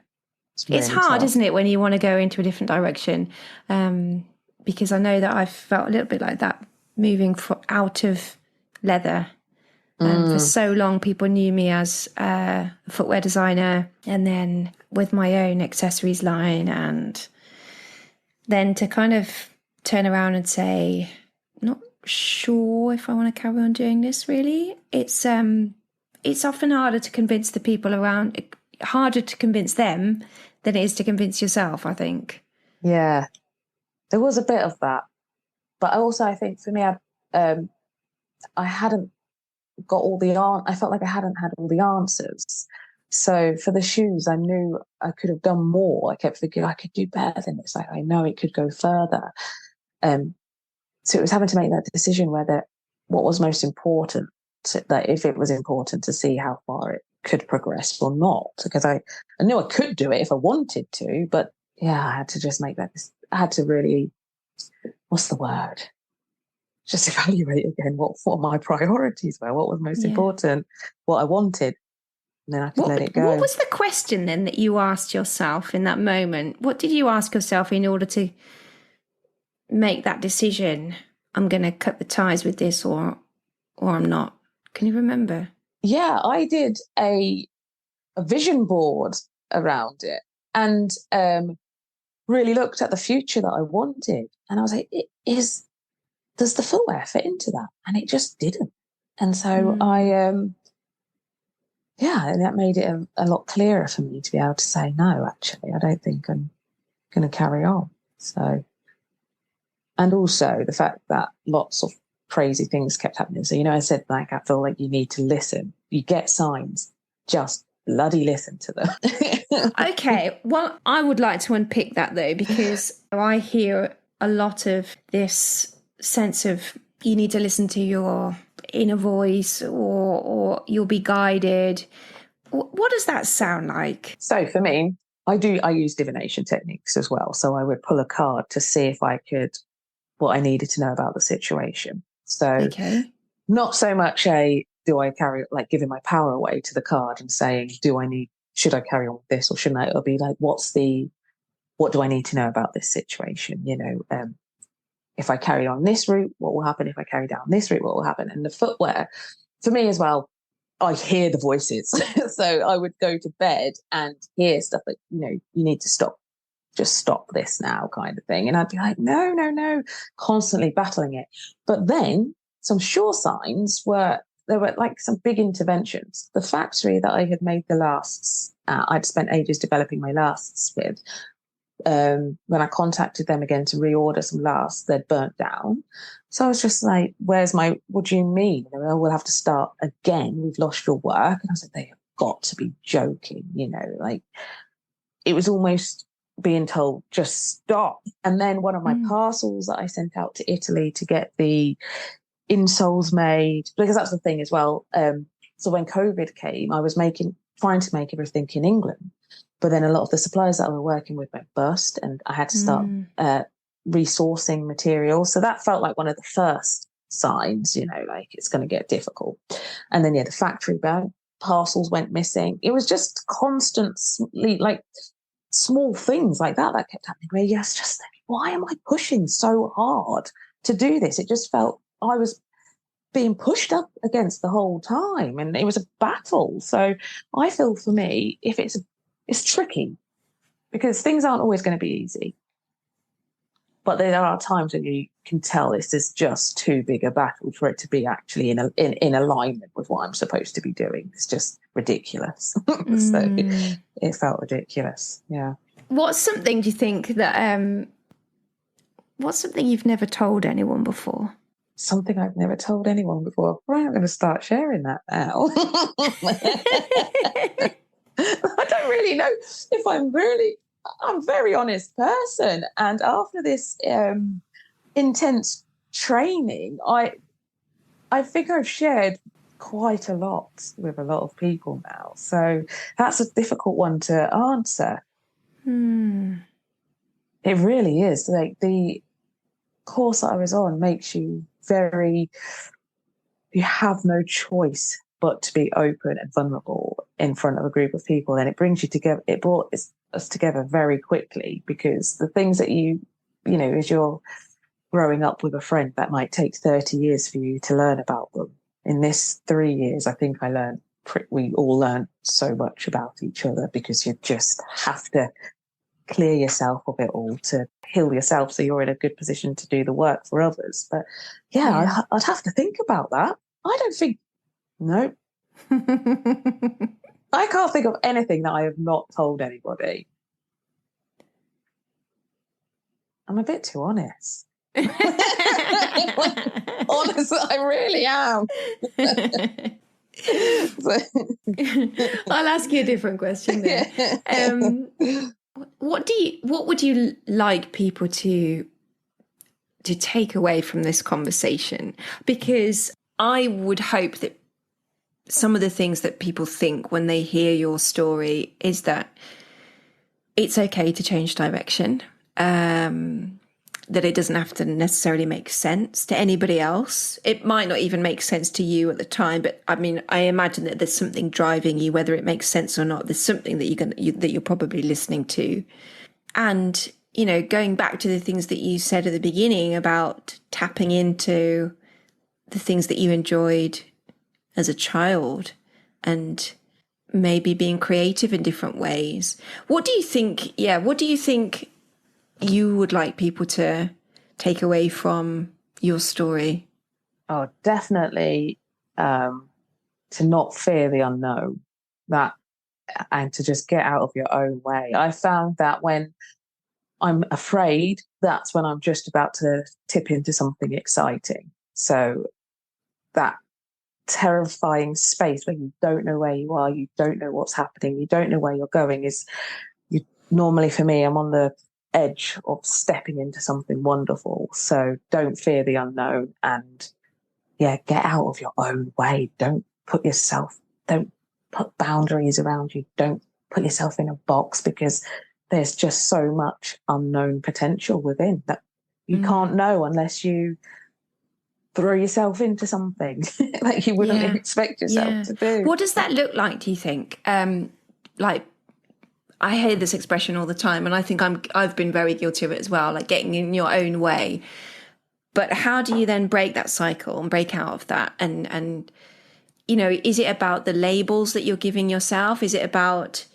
It's hard, isn't it, when you want to go into a different direction? Because I know that I've felt a little bit like that moving out of leather. For so long, people knew me as a footwear designer, and then with my own accessories line, and then to kind of turn around and say, not sure if I want to carry on doing this, really. It's often harder to convince the people around, harder to convince them than it is to convince yourself, I think. Yeah, there was a bit of that. But also, I think for me, I hadn't got I felt like I hadn't had all the answers. So for the shoes, I knew I could have done more. I kept thinking I could do better than this. Like, I know it could go further. So it was having to make that decision whether what was most important, that if it was important to see how far it could progress or not. Because I knew I could do it if I wanted to, but yeah, I had to just make that. I had to really, what's the word? Just evaluate again what my priorities were, what was most important, what I wanted, and then I could let it go. What was the question then that you asked yourself in that moment? What did you ask yourself in order to make that decision? I'm going to cut the ties with this, or I'm not. Can you remember? Yeah, I did a vision board around it, and really looked at the future that I wanted. And I was like, does the footwear fit into that? And it just didn't. And so and that made it a lot clearer for me to be able to say, no, actually, I don't think I'm going to carry on. So, and also the fact that lots of crazy things kept happening. So, I said, like, I feel like you need to listen. You get signs, just bloody listen to them. Okay. Well, I would like to unpick that though, because I hear a lot of this sense of you need to listen to your inner voice, or you'll be guided. What does that sound like? So for me, I use divination techniques as well. So I would pull a card to see if I could, what I needed to know about the situation. So not so much do I carry, like, giving my power away to the card and saying, should I carry on with this or shouldn't I? It'll be like, what do I need to know about this situation? If I carry on this route, what will happen? If I carry down this route, what will happen? And the footwear, for me as well, I hear the voices. So I would go to bed and hear stuff like, you need to stop, just stop this now, kind of thing. And I'd be like, no, constantly battling it. But then some sure signs were there were like some big interventions. The factory that I had made the lasts, I'd spent ages developing my lasts with. When I contacted them again to reorder some lasts, they'd burnt down. So I was just like, what do you mean? We'll have to start again. We've lost your work. And I said, they have got to be joking, like it was almost being told, just stop. And then one of my parcels that I sent out to Italy to get the insoles made, because that's the thing as well. So when COVID came, I was trying to make everything in England. But then a lot of the suppliers that I was working with went bust, and I had to start resourcing materials. So that felt like one of the first signs, like it's going to get difficult. And then, the factory parcels went missing. It was just constantly like small things like that kept happening where just thinking, why am I pushing so hard to do this? It just felt I was being pushed up against the whole time, and it was a battle. So I feel for me, if it's tricky because things aren't always going to be easy. But there are times when you can tell this is just too big a battle for it to be actually in alignment with what I'm supposed to be doing. It's just ridiculous. So it felt ridiculous. Yeah. What's something, do you think, that what's something you've never told anyone before? Something I've never told anyone before. Right, I'm going to start sharing that now. I don't really know if I'm a very honest person. And after this intense training, I think I've shared quite a lot with a lot of people now. So that's a difficult one to answer. It really is. Like the course that I was on makes you you have no choice but to be open and vulnerable in front of a group of people. And it brings you together. It brought us together very quickly, because the things that as you're growing up with a friend, that might take 30 years for you to learn about them. In this 3 years, I think we all learned so much about each other, because you just have to clear yourself of it all to heal yourself so you're in a good position to do the work for others. But I'd have to think about that. I don't think, no. I can't think of anything that I have not told anybody. I'm a bit too honest. Honestly, I really am. I'll ask you a different question then. What would you like people to take away from this conversation? Because I would hope that some of the things that people think when they hear your story is that it's okay to change direction, that it doesn't have to necessarily make sense to anybody else. It might not even make sense to you at the time, but I mean, I imagine that there's something driving you, whether it makes sense or not. There's something that you're probably listening to. And, going back to the things that you said at the beginning about tapping into the things that you enjoyed as a child and maybe being creative in different ways. What do you think you would like people to take away from your story? Oh, definitely to not fear the unknown, and to just get out of your own way. I found that when I'm afraid, that's when I'm just about to tip into something exciting. So that terrifying space where you don't know where you are, you don't know what's happening, you don't know where you're going normally, for me, I'm on the edge of stepping into something wonderful. So don't fear the unknown, and get out of your own way. Don't put boundaries around you. Don't put yourself in a box, because there's just so much unknown potential within that you can't know unless you throw yourself into something that you wouldn't expect yourself to do. What does that look like, do you think? Like, I hear this expression all the time, and I think I've been very guilty of it as well, like getting in your own way. But how do you then break that cycle and break out of that? And is it about the labels that you're giving yourself? Is it about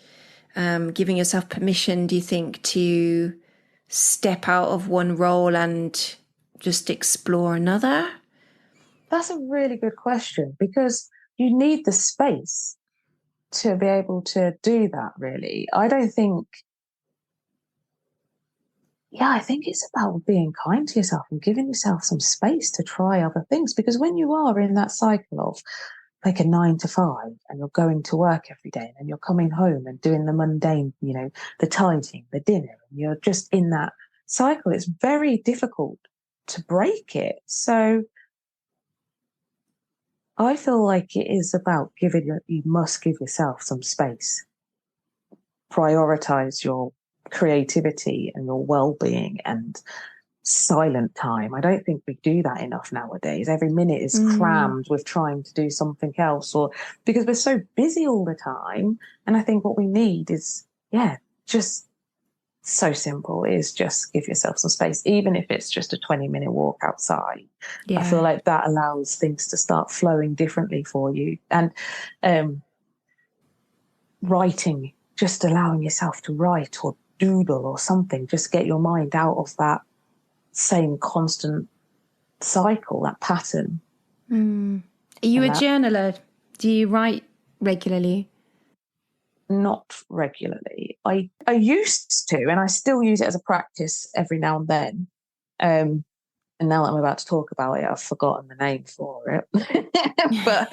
giving yourself permission, do you think, to step out of one role and just explore another? That's a really good question, because you need the space to be able to do that, really. I think it's about being kind to yourself and giving yourself some space to try other things. Because when you are in that cycle of like a 9 to 5 and you're going to work every day and you're coming home and doing the mundane, the tidying, the dinner, and you're just in that cycle, it's very difficult to break it. So I feel like it is about you must give yourself some space, prioritize your creativity and your well-being and silent time. I don't think we do that enough nowadays. Every minute is crammed with trying to do something else, or because we're so busy all the time. And I think what we need is, just so simple, is just give yourself some space, even if it's just a 20-minute walk outside. I feel like that allows things to start flowing differently for you. And writing, just allowing yourself to write or doodle or something, just get your mind out of that same constant cycle, that pattern. Are you a journaler? Do you write regularly? Not regularly. I used to, and I still use it as a practice every now and then. And now that I'm about to talk about it, I've forgotten the name for it. But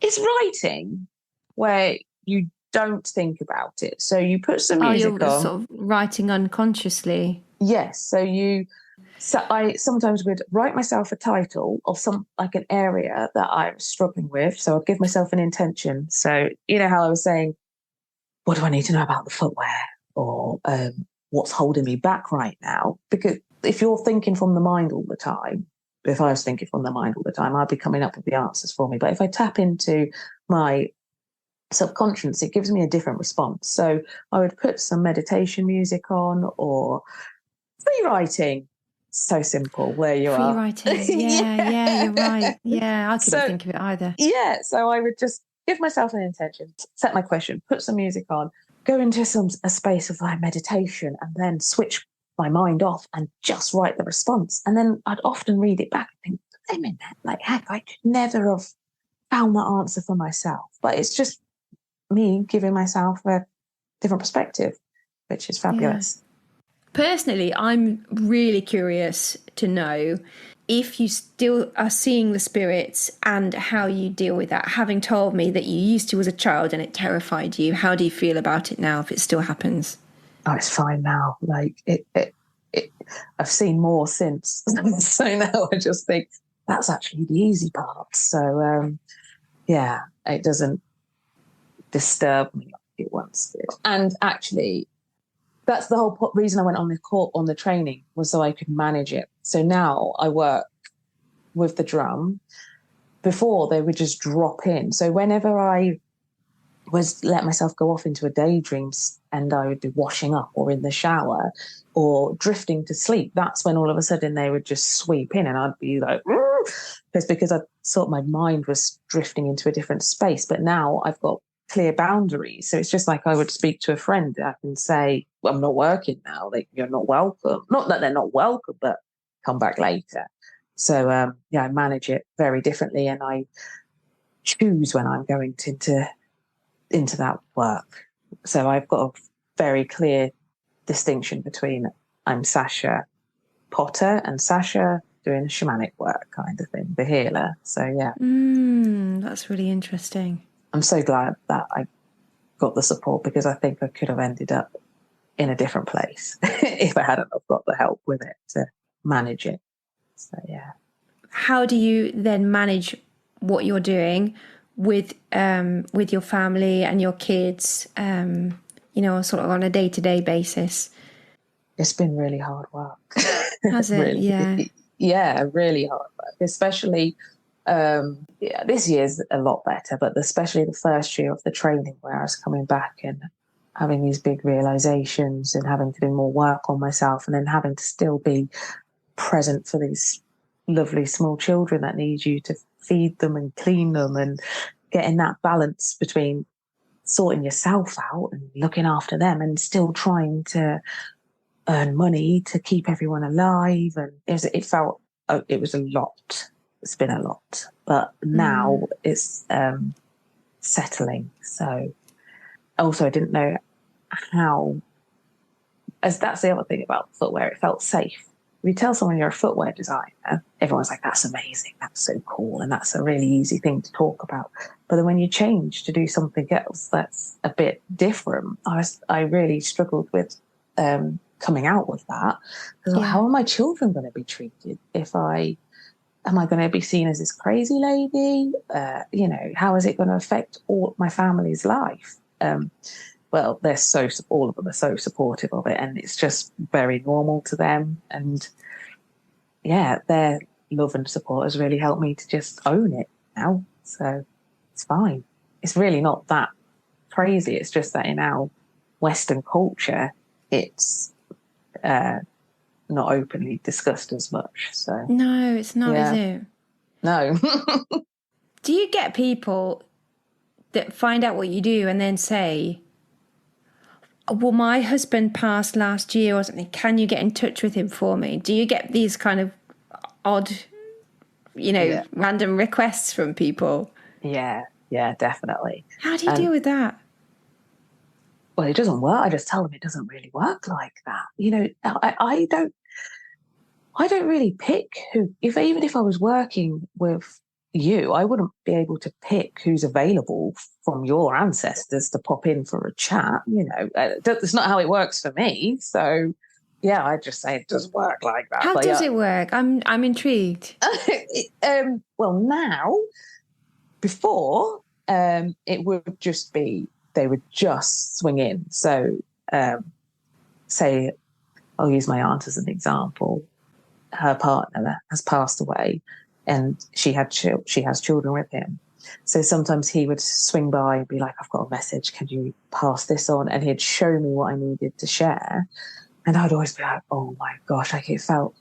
it's writing where you don't think about it. So you put some music on. You're sort of writing unconsciously. Yes. So I sometimes would write myself a title of an area that I'm struggling with. So I'd give myself an intention. So, you know how I was saying, what do I need to know about the footwear, or what's holding me back right now? Because if you're thinking from the mind all the time, if I was thinking from the mind all the time, I'd be coming up with the answers for me. But if I tap into my subconscious, it gives me a different response. So I would put some meditation music on, or free writing. So simple where you free are. writing. Yeah, you're right. Yeah, I couldn't think of it either. Yeah, so I would just give myself an intention, set my question, put some music on, go into a space of like meditation, and then switch my mind off and just write the response. And then I'd often read it back and think, wait a minute, like, heck, I could never have found that answer for myself. But it's just me giving myself a different perspective, which is fabulous. Yeah. Personally, I'm really curious to know if you still are seeing the spirits and how you deal with that. Having told me that you used to as a child and it terrified you, how do you feel about it now if it still happens? Oh, it's fine now. Like I've seen more since. So now I just think that's actually the easy part. So it doesn't disturb me like it once did. And actually, that's the whole reason I went on the training, was so I could manage it. So now I work with the drum. Before, they would just drop in. So whenever I let myself go off into a daydream and I would be washing up or in the shower or drifting to sleep, that's when all of a sudden they would just sweep in and I'd be like, it's because I thought my mind was drifting into a different space. But now I've got clear boundaries. So it's just like I would speak to a friend. I can say, well, I'm not working now. Like, you're not welcome. Not that they're not welcome, but come back later. So, I manage it very differently, and I choose when I'm going into that work. So I've got a very clear distinction between I'm Sasha Potter and Sasha doing shamanic work kind of thing, the healer. So, yeah. That's really interesting. I'm so glad that I got the support, because I think I could have ended up in a different place if I hadn't have got the help with it to manage it. So, yeah. How do you then manage what you're doing with your family and your kids, sort of on a day-to-day basis? It's been really hard work. Has it? Really, yeah. Yeah, really hard work, especially this year's a lot better, but especially the first year of the training, where I was coming back and having these big realizations and having to do more work on myself, and then having to still be present for these lovely small children that need you to feed them and clean them, and getting that balance between sorting yourself out and looking after them and still trying to earn money to keep everyone alive. And it was a lot. it's been a lot. But now it's settling. So also I didn't know how, as that's the other thing about footwear, it felt safe. If you tell someone you're a footwear designer, everyone's like, that's amazing, that's so cool, and that's a really easy thing to talk about. But then when you change to do something else that's a bit different, I really struggled with coming out with that. Because how are my children going to be treated am I going to be seen as this crazy lady? How is it going to affect all my family's life? Well, all of them are so supportive of it, and it's just very normal to them. And yeah, their love and support has really helped me to just own it now. So it's fine. It's really not that crazy. It's just that in our Western culture, it's not openly discussed as much. So no, it's not, is it? No. Do you get people that find out what you do and then say, well, my husband passed last year or something, can you get in touch with him for me? Do you get these kind of odd, random requests from people? Yeah, definitely. How do you deal with that? Well, it doesn't work. I just tell them it doesn't really work like that. I don't really pick who, even if I was working with you, I wouldn't be able to pick who's available from your ancestors to pop in for a chat. It's not how it works for me. So yeah, I just say it doesn't work like that. How does it work? I'm intrigued. Well, now, before, it would just be, they would just swing in. So say, I'll use my aunt as an example. Her partner has passed away, and she has children with him. So sometimes he would swing by and be like, I've got a message, can you pass this on? And he'd show me what I needed to share. And I'd always be like, oh my gosh, it felt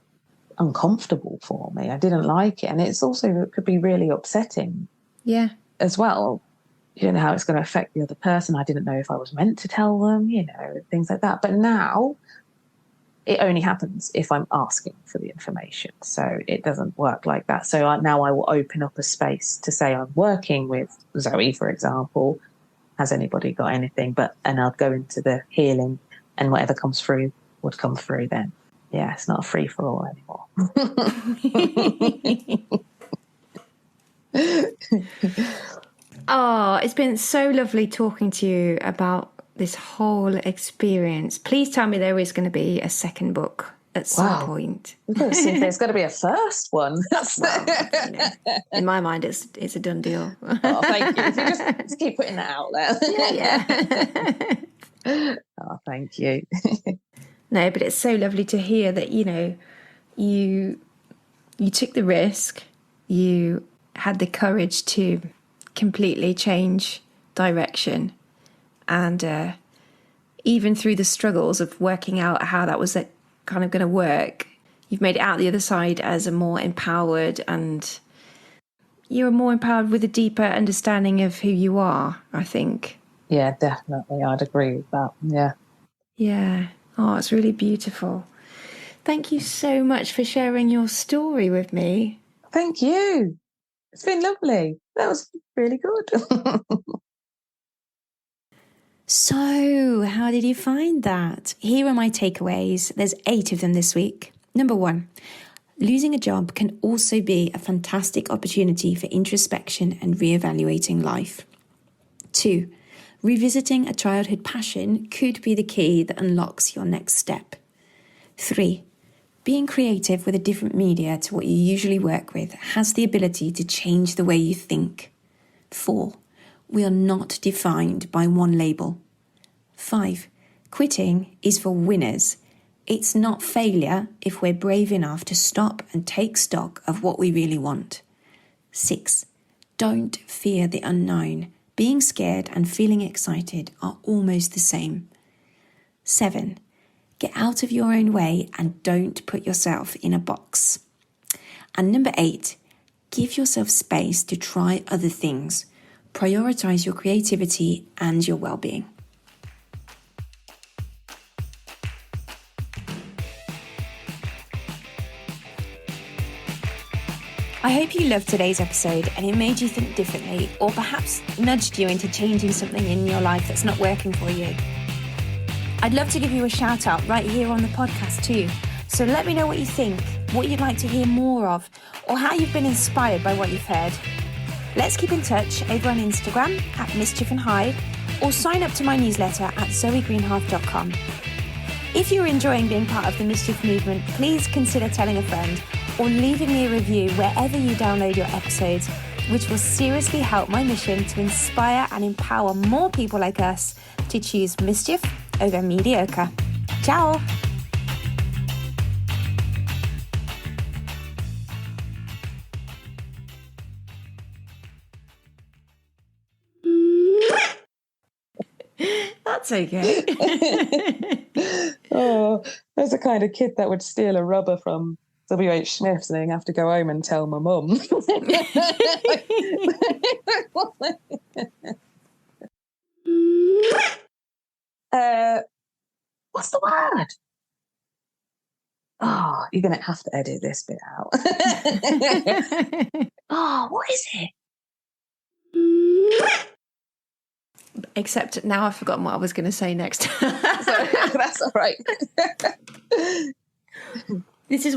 uncomfortable for me. I didn't like it. And it could be really upsetting. Yeah. As well. You don't know how it's going to affect the other person. I didn't know if I was meant to tell them, things like that. But now it only happens if I'm asking for the information. So it doesn't work like that. So now I will open up a space to say I'm working with Zoe, for example. Has anybody got anything? And I'll go into the healing, and whatever comes through would come through then. Yeah, it's not a free-for-all anymore. Oh, it's been so lovely talking to you about this whole experience. Please tell me there is going to be a second book at some point. We've got to see if there's going to be a first one. Well, in my mind, it's a done deal. Oh, thank you. If you just keep putting that out there. Yeah. Oh, thank you. No, but it's so lovely to hear that, you took the risk, you had the courage to completely change direction, and even through the struggles of working out how that was kind of going to work, you've made it out the other side as a more empowered, and you're more empowered with a deeper understanding of who you are, I think. Yeah, definitely. I'd agree with that. Yeah. Oh, it's really beautiful. Thank you so much for sharing your story with me. Thank you. It's been lovely. That was really good. So, how did you find that? Here are my takeaways. There's 8 of them this week. Number 1, losing a job can also be a fantastic opportunity for introspection and reevaluating life. 2, revisiting a childhood passion could be the key that unlocks your next step. 3, being creative with a different media to what you usually work with has the ability to change the way you think. 4, we are not defined by one label. 5, quitting is for winners. It's not failure if we're brave enough to stop and take stock of what we really want. 6, don't fear the unknown. Being scared and feeling excited are almost the same. 7, get out of your own way and don't put yourself in a box. And number 8, give yourself space to try other things. Prioritize your creativity and your well-being. I hope you loved today's episode and it made you think differently, or perhaps nudged you into changing something in your life that's not working for you. I'd love to give you a shout out right here on the podcast too. So let me know what you think, what you'd like to hear more of, or how you've been inspired by what you've heard. Let's keep in touch over on Instagram at Mischief and Hyde, or sign up to my newsletter at zoegreenhalgh.com. If you're enjoying being part of the Mischief movement, please consider telling a friend or leaving me a review wherever you download your episodes, which will seriously help my mission to inspire and empower more people like us to choose mischief over mediocre. Ciao! That's okay. Oh, there's the kind of kid that would steal a rubber from W.H. Smith's and then have to go home and tell my mum. What's the word? Oh, you're going to have to edit this bit out. Oh, what is it? Except now I've forgotten what I was going to say next. That's all right. This is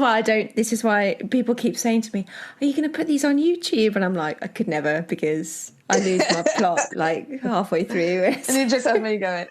why people keep saying to me, are you going to put these on YouTube? And I'm like, I could never, because I lose my plot like halfway through. And you just have me going,